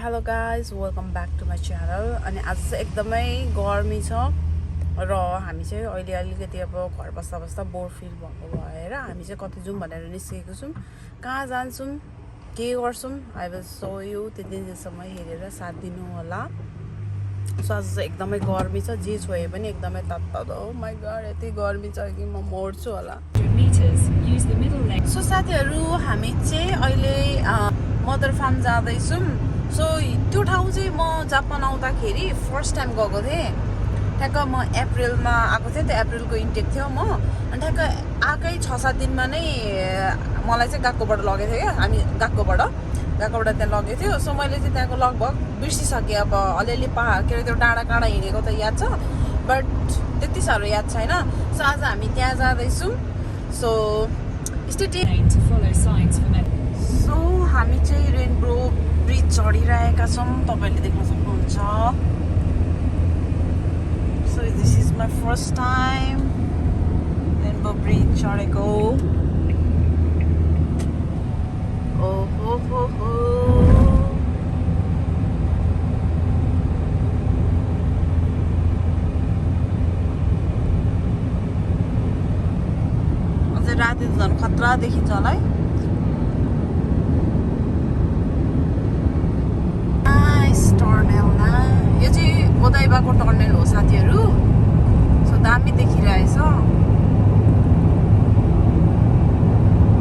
Hello guys welcome back to my channel. अनि आज चाहिँ एकदमै गर्मी छ र हामी चाहिँ अहिले अलिकति अब घर बस्दा बस्दा बोर फिल भएको भएर हामी चाहिँ कति जाउँ भनेर निस्केको छौँ। कहाँ जान्छौँ के गर्छौँ आई विल सो यु, त्यति दिनसम्म हेरेर साथ दिनु होला। सो आज चाहिँ एकदमै गर्मी छ, जे छोए पनि एकदमै तत्तदो। ओ माई गॉड, यति गर्मी छ कि म मर्छु होला। सो साथीहरू हामी चाहिँ अहिले मदर फार्म जाँदैछौँ। सो त्यो ठाउँ चाहिँ म जापान आउँदाखेरि फर्स्ट टाइम गएको थिएँ। ठ्याक्क म अप्रिलमा आएको थिएँ, त्यो अप्रिलको इन्टेक थियो म। अनि ठ्याक्क आएकै 6-7 दिनमा नै मलाई चाहिँ गएकोबाट लगेको थियो क्या, हामी गएकोबाट त्यहाँ लगेको थियो। सो मैले चाहिँ त्यहाँको लगभग बिर्सिसकेँ। अब अलिअलि के अरे त्यो डाँडा काँडा हिँडेको त याद छ, बट त्यति साह्रो याद छैन। सो आज हामी त्यहाँ जाँदैछौँ। सो हामी चाहिँ रेनबो ब्रिज चढिरहेका छौँ, तपाईँले देख्न सक्नुहुन्छ। So this is my first time rainbow bridge चढेको। ओहो अझै राति त झन् खतरा देखिन्छ होला है। यो चाहिँ गोदाइबाको टर्नेल हो साथीहरू। सो दामी देखिरहेछ।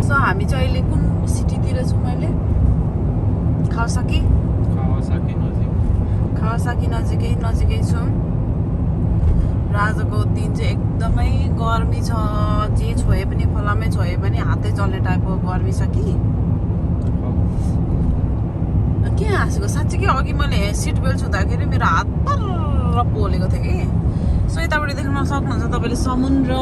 सो हामी चाहिँ अहिले कुन सिटीतिर छौँ? मैले कावासाकी नजिकै छौँ। र आजको दिन चाहिँ एकदमै गर्मी छ, जे छोए पनि खोलामै छोए पनि हातै जल्ने टाइपको गर्मी छ कि के हाँसेको। साँच्चीकै अघि मैले सिट बेल्ट छुँदाखेरि मेरो हात पर पोलेको थियो कि। सो यतापट्टि देख्न सक्नुहुन्छ तपाईँले समुद्र,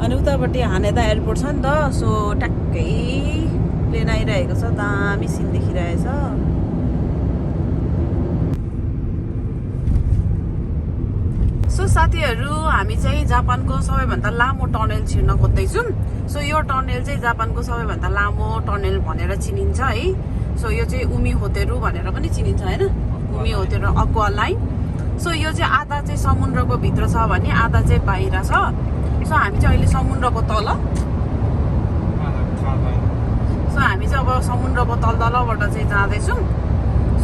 अनि उतापट्टि हानेदा एयरपोर्ट छ नि त। सो ट्याक्कै प्लेन आइरहेको छ, दामी सिन देखिरहेछ। सो साथीहरू हामी चाहिँ जापानको सबैभन्दा लामो टनल छिर्न खोज्दैछौँ। सो यो टनल चाहिँ जापानको सबैभन्दा लामो टनल भनेर चिनिन्छ है। सो यो चाहिँ उमी होतेरू भनेर पनि चिनिन्छ होइन, उमी होतेरू अक्वा लाइन। सो यो चाहिँ आधा चाहिँ समुद्रको भित्र छ भने आधा चाहिँ बाहिर छ। सो हामी चाहिँ अहिले समुद्रको तल, सो हामी चाहिँ अब समुद्रको तलबाट चाहिँ जाँदैछौँ।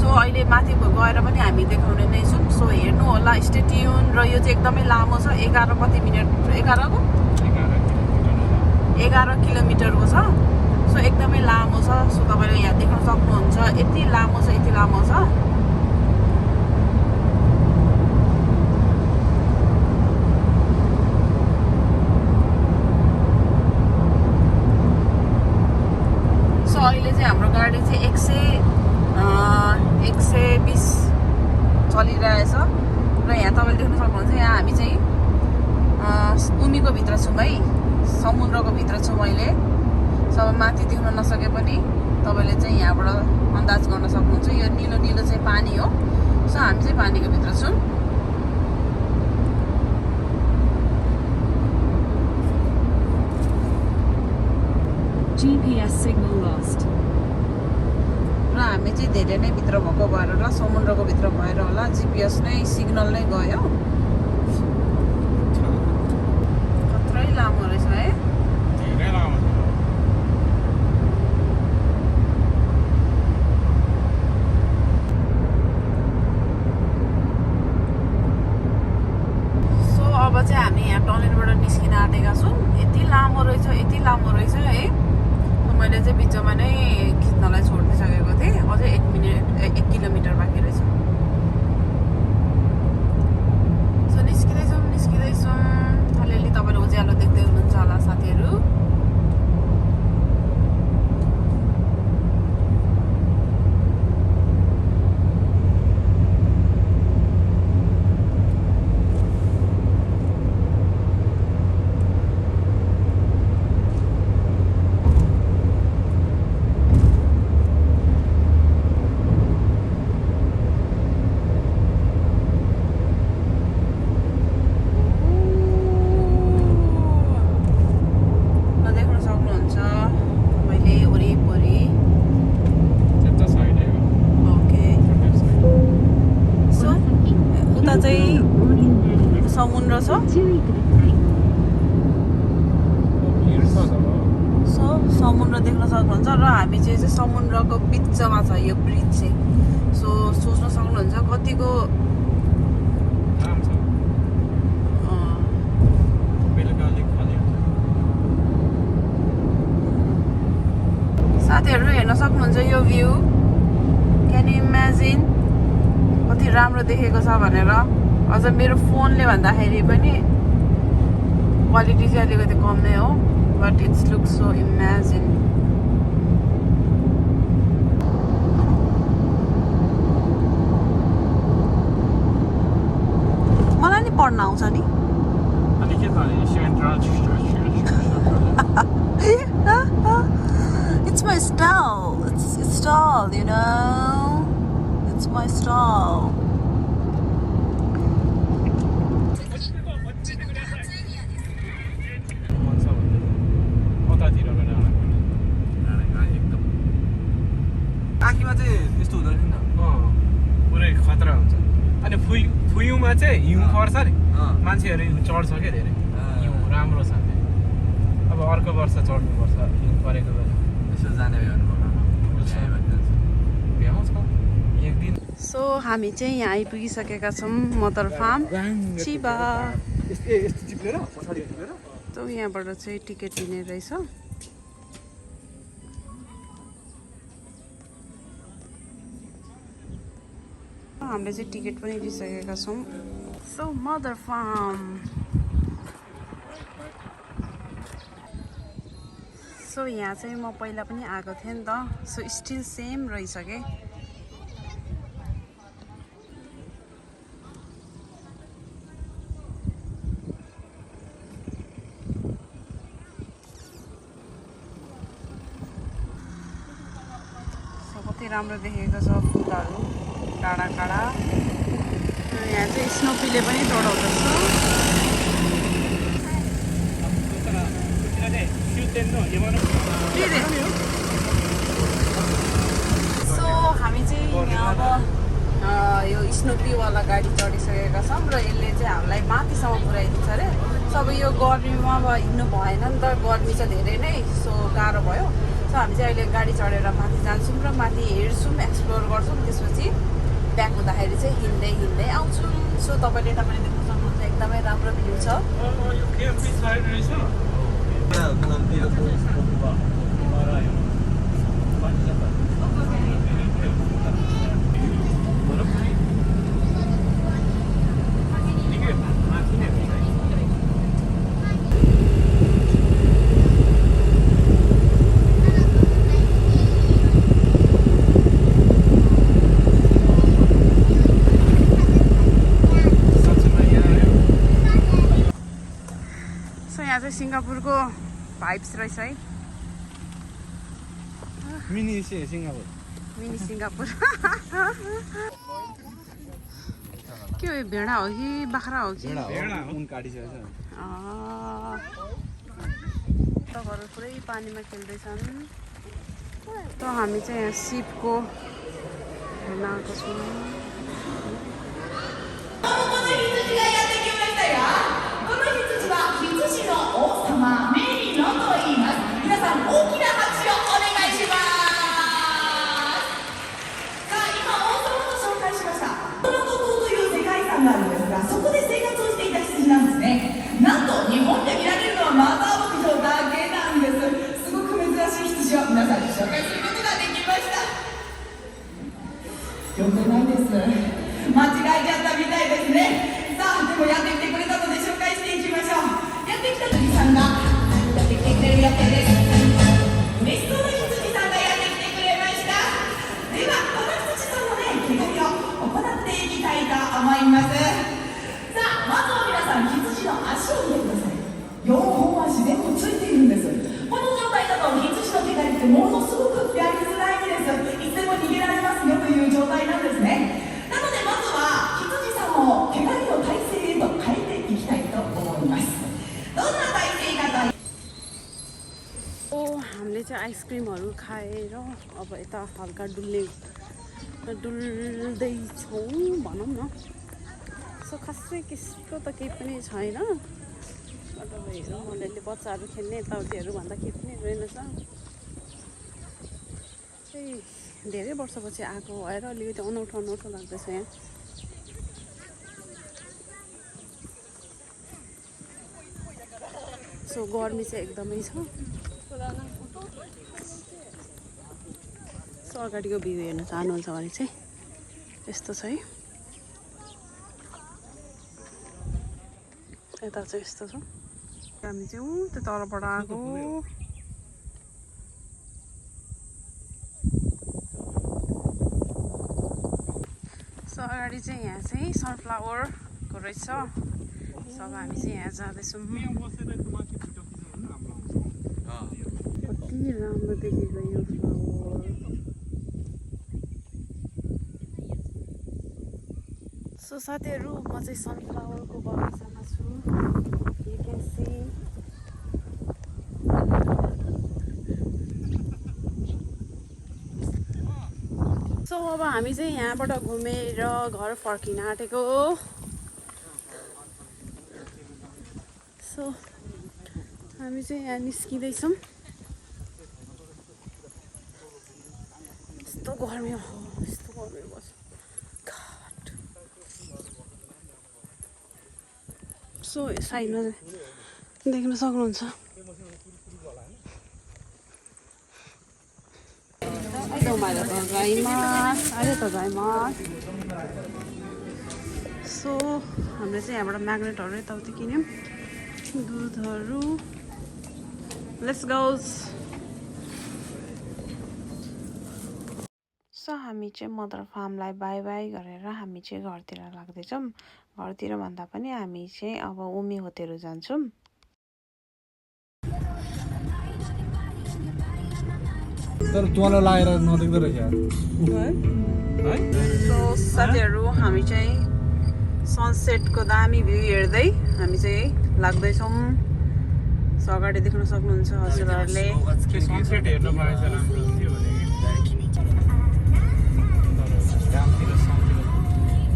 सो अहिले माथि गएर पनि हामी देखाउने नै छौँ। सो हेर्नु होला, स्टे ट्युन। र यो चाहिँ एकदमै लामो छ, 11 किलोमिटरको छ। सो एकदमै लामो छ। सो तपाईँले यहाँ देख्न सक्नुहुन्छ, यति लामो छ। सो अहिले चाहिँ हाम्रो गाडी चाहिँ 120 चलिरहेछ। र यहाँ तपाईँले देख्न सक्नुहुन्छ, यहाँ हामी चाहिँ उमीको भित्र छौँ है, समुद्रको भित्र छौँ अहिले। सब माथि देख्न नसके पनि तपाईँले चाहिँ यहाँबाट अन्दाज गर्न सक्नुहुन्छ। यो निलो चाहिँ पानी हो। सो हामी चाहिँ पानीको भित्र छौँ। GPS signal lost. र हामी चाहिँ धेरै नै भित्र भएको भएर होला, समुद्रको भित्र भएर होला, जिपिएस नै सिग्नल नै गयो। खत्रै लामो रहेछ है। अब चाहिँ हामी यहाँ टनलबाट निस्किन आँटेका छौँ। यति लामो रहेछ है। मैले चाहिँ बिचमा नै खिच्नलाई छोडिदिइसकेको थिएँ। अझै 1 किलोमिटर बाँकी रहेछ। सो चाहिँ समुद्र छ समुद्र देख्न सक्नुहुन्छ र हामी चाहिँ समुद्रको बिचमा छ यो ब्रिज चाहिँ सो सोच्न सक्नुहुन्छ कतिको साथीहरू हेर्न सक्नुहुन्छ यो भ्यू क्यान यु इमेजिन कति राम्रो देखेको छ भनेर अझ मेरो फोनले भन्दाखेरि पनि क्वालिटी चाहिँ अलिकति कम नै हो but it's look so imagine मलाई नि पढ्न आउँछ नि It's my style. It's style, you know. It's my style. आँखीमा चाहिँ यस्तो हुँदैन नि पुरै खतरा हुन्छ अनि फुयुमा चाहिँ हिउँ पर्छ नि मान्छेहरू चढ्छ क्या धेरै हिउँ राम्रो छ अब अर्को वर्ष चढ्नुपर्छ हिउँ परेको बेला यसो जाने भ्याउँछ एक दिन सो हामी चाहिँ यहाँ आइपुगिसकेका छौँ मदर फार्म चिबा त यहाँबाट चाहिँ टिकट लिने रहेछ हामीले चाहिँ टिकट पनि लिइसकेका छौँ सो मदर फार्म सो यहाँ चाहिँ म पहिला पनि आएको थिएँ नि त सो स्टिल सेम रहेछ के सो कति राम्रो देखेको छ फुलहरू टाढा टाढा यहाँ चाहिँ स्नोपीले पनि दौडाउँदछ सो हामी चाहिँ यहाँ अब यो स्नोपीवाला गाडी चढिसकेका छौँ र यसले चाहिँ हामीलाई माथिसम्म पुऱ्याइदिन्छ अरे सो अब यो गर्मीमा अब हिँड्नु भएन नि त गर्मी चाहिँ धेरै नै सो गाह्रो भयो सो हामी चाहिँ अहिले गाडी चढेर माथि जान्छौँ र माथि हेर्छौँ एक्सप्लोर गर्छौँ त्यसपछि ब्याक हुँदाखेरि चाहिँ हिँड्दै हिँड्दै आउँछौँ सो तपाईँले देख्न सक्नुहुन्छ एकदमै राम्रो भ्यू छ सिङ्गापुरको भाइब्स रहेछ है मिनी सिङ्गापुर के हो भेडा हो कि बाख्रा हो कि तपाईँहरू पुरै पानीमा खेल्दैछन् त हामी चाहिँ यहाँ सिपको हेर्न आएको छौँ हामीले चाहिँ आइसक्रिमहरू खाएर अब यता हल्का डुल्दैछौँ भनौँ न सो खासै त्यस्तो त केही पनि छैन। अब हेरौँ अलिअलि बच्चाहरू खेल्ने यताउतिहरू भन्दा केही पनि रहेनछ। त्यही धेरै वर्षपछि आएको भएर अलिकति अनौठो अनौठो लाग्दैछ यहाँ। सो गर्मी चाहिँ एकदमै छ। सो अगाडिको भ्यू हेर्न चाहनुहुन्छ भने चाहिँ यस्तो छ है। यता चाहिँ यस्तो छ। हामी चाहिँ त्यो तलबाट आएको। सो अगाडि चाहिँ यहाँ चाहिँ सनफ्लावरको रहेछ। सो अब हामी चाहिँ यहाँ जाँदैछौँ। कति राम्रो देखेको यो फ्लावर। सो साथीहरू म चाहिँ सनफ्लावरको बगैँचामा छु। You can see. सो अब हामी चाहिँ यहाँबाट घुमेर घर फर्किन आँटेको। सो हामी चाहिँ यहाँ निस्किँदैछौँ। यस्तो गर्मी हो, यस्तो गर्मी बस्छ। सो साइडमा देख्न सक्नुहुन्छ। सो हामीले चाहिँ यहाँबाट म्याग्नेटहरू यताउति किन्यौँ, दुधहरू। Let's goes. सो हामी चाहिँ मदर फार्मलाई बाई बाई गरेर हामी चाहिँ घरतिर लाग्दैछौँ। घरतिर भन्दा पनि हामी चाहिँ अब उमी होटेल जान्छौँ। तर तँलाई लागेर नदेख्दो रहेछ यार। सो साथीहरू हामी चाहिँ सनसेटको दामी भ्यू हेर्दै हामी चाहिँ लाग्दैछौँ। सो अगाडि देख्न सक्नुहुन्छ हजुरहरूले। सनसेट हेर्न पाएछ राम्रो हुन्थ्यो भने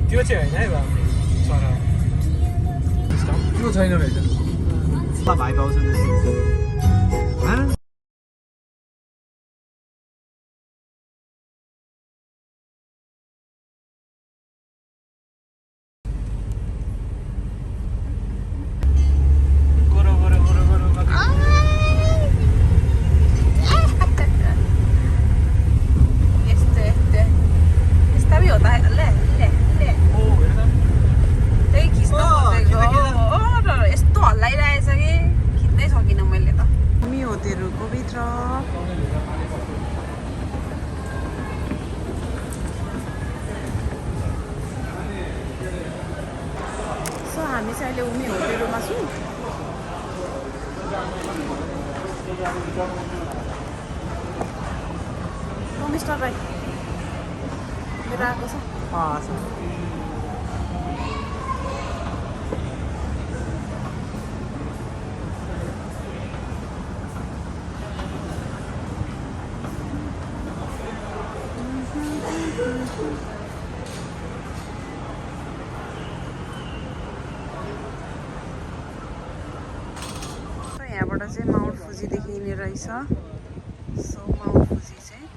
त्यो चाहिँ होइन है बाबु सर। त्यो छैन रहेछ। भाइ पाउँछ हामी चाहिँ अहिले उमी होटेलमा छौँ। मिस्टर राई मेरो आएको छ। यहाँबाट चाहिँ माउन्ट फुजी देखिने रहेछ। सो माउन्ट फुजी चाहिँ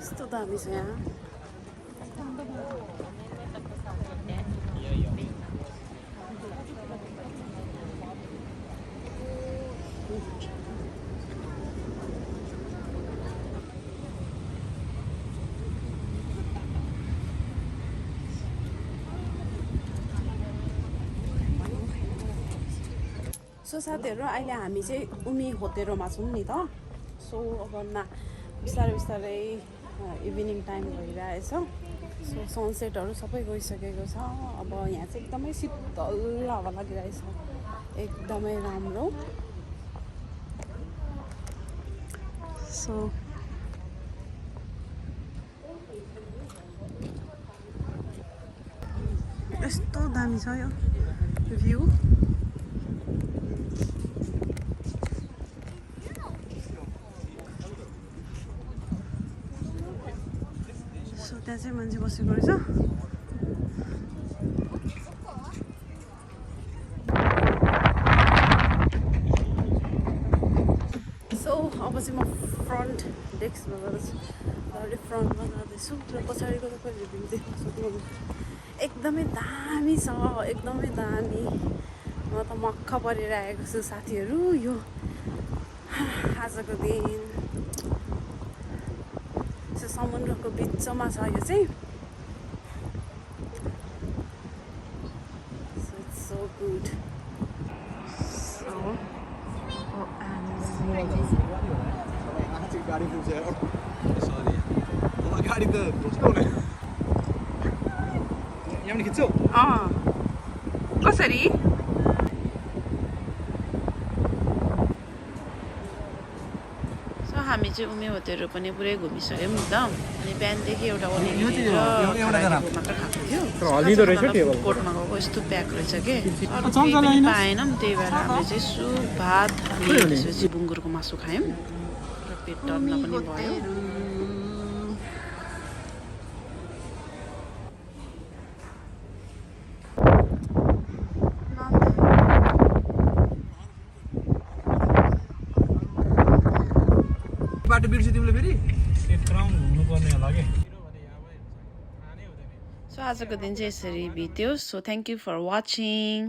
यस्तो दामी छ यहाँ। सो साथीहरू अहिले हामी चाहिँ उमी होटेलमा छौँ नि त। सो अब बिस्तारै बिस्तारै इभिनिङ टाइम भइरहेछ। सो सनसेटहरू सबै गइसकेको छ। अब यहाँ चाहिँ एकदमै शीतल हावा लागिरहेछ, एकदमै राम्रो। सो यस्तो दामी छ यो भ्यू सो त्यहाँ चाहिँ मान्छे बसेको रहेछ सो अब चाहिँ म फ्रन्ट डेस्कमा जाँदैछु फ्रन्टमा जाँदैछु र पछाडिको तपाईँहरूले भ्यू देख्न सक्नुहुन्छ एकदमै दामी छ एकदमै दामी म त मक्ख परेर आएको छु साथीहरू यो आजको दिन समुद्रको बिचमा छ यो चाहिँ so good so गाडी पुग्छ सरी गाडी त यहाँबाट खिच्छौ कसरी सो हामी चाहिँ उमे होटेलहरू पनि पुरै घुमिसक्यौँ नि त अनि बिहानदेखि एउटा मात्र खाएको थियो कोर्टमा गएको यस्तो प्याक रहेछ कि पाएनौँ त्यही भएर हामीले चाहिँ सुप भात अनि त्यसपछि बुङ्गुरको मासु खायौँ र पेट डल्न पनि भयो बाटो बिर्स्यो तिमीले फेरि क्राउन घुम्नुपर्ने होला कि सो आजको दिन चाहिँ यसरी बित्यो so thank you for watching